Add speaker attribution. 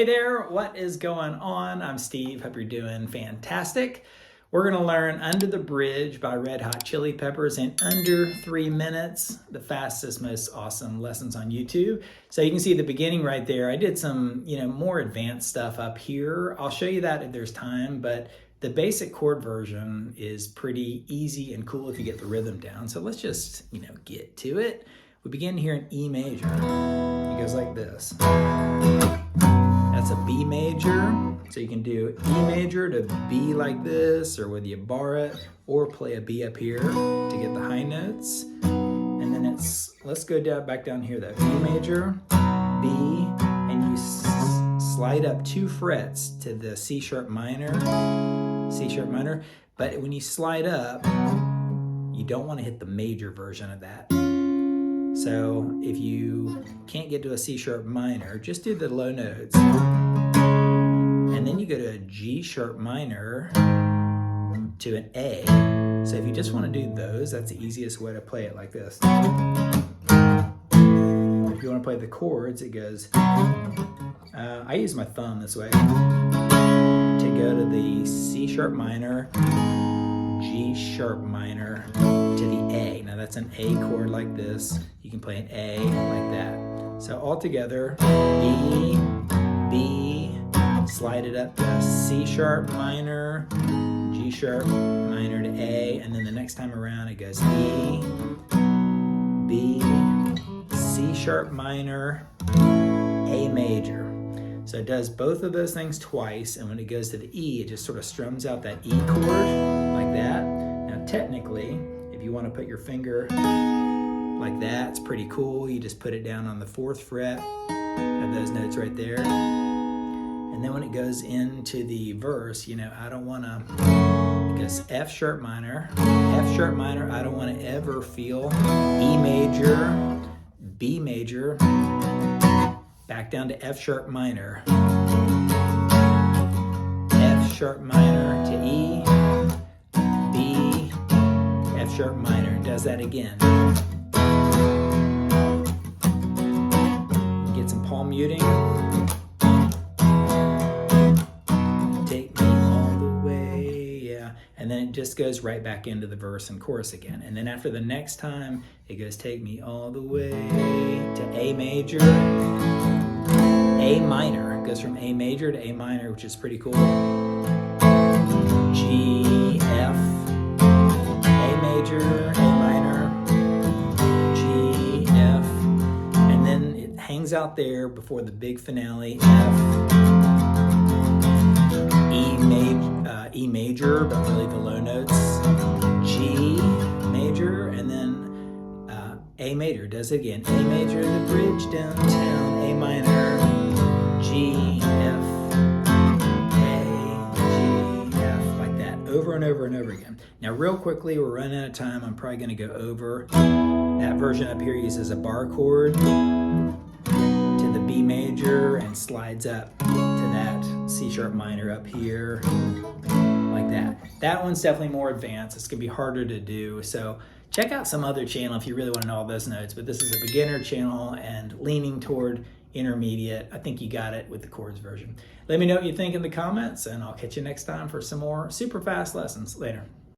Speaker 1: there, what is going on? I'm Steve, hope you're doing fantastic. We're gonna learn Under the Bridge by Red Hot Chili Peppers in under 3 minutes, the fastest, most awesome lessons on YouTube. So you can see the beginning right there. I did some, more advanced stuff up here. I'll show you that if there's time, but the basic chord version is pretty easy and cool if you get the rhythm down. So let's just, get to it. We begin here in E major. It goes like this. That's a B major. So you can do E major to B like this, or whether you bar it, or play a B up here to get the high notes. And then let's go back down here, that E major, B, and you slide up 2 frets to the C sharp minor. But when you slide up, you don't want to hit the major version of that. So if you can't get to a C sharp minor, just do the low notes. And then you go to a G sharp minor to an A. So if you just want to do those, that's the easiest way to play it, like this. If you want to play the chords, it goes, I use my thumb this way, to go to the C sharp minor, G sharp minor, to the A. Now that's an A chord like this. You can play an A like that. So all together, E, B, slide it up to C sharp minor, G sharp minor to A, and then the next time around it goes E, B, C sharp minor, A major. So it does both of those things twice, and when it goes to the E, it just sort of strums out that E chord like that. Now technically, if you want to put your finger like that, it's pretty cool. You just put it down on the 4th fret of those notes right there. And then when it goes into the verse, I don't want to, because F sharp minor, I don't want to ever feel E major, B major, back down to F sharp minor, F sharp minor to E, B, F sharp minor. Does that again. Get some palm muting. Take me all the way, yeah. And then it just goes right back into the verse and chorus again. And then after the next time, it goes take me all the way to A major, A minor. It goes from A major to A minor, which is pretty cool. G, F, A major, A minor, G, F, and then it hangs out there before the big finale, F, E major, but really the low notes, G major, and then A major. Does it again. A major, the bridge downtown, A minor, G, F, A, G, F, like that, over and over and over again. Now real quickly, we're running out of time. I'm probably going to go over. That version up here uses a bar chord to the B major and slides up to that C sharp minor up here, like that. That one's definitely more advanced. It's going to be harder to do. So check out some other channel if you really want to know all those notes, but this is a beginner channel and leaning toward intermediate. I think you got it with the chords version. Let me know what you think in the comments, and I'll catch you next time for some more super fast lessons. Later.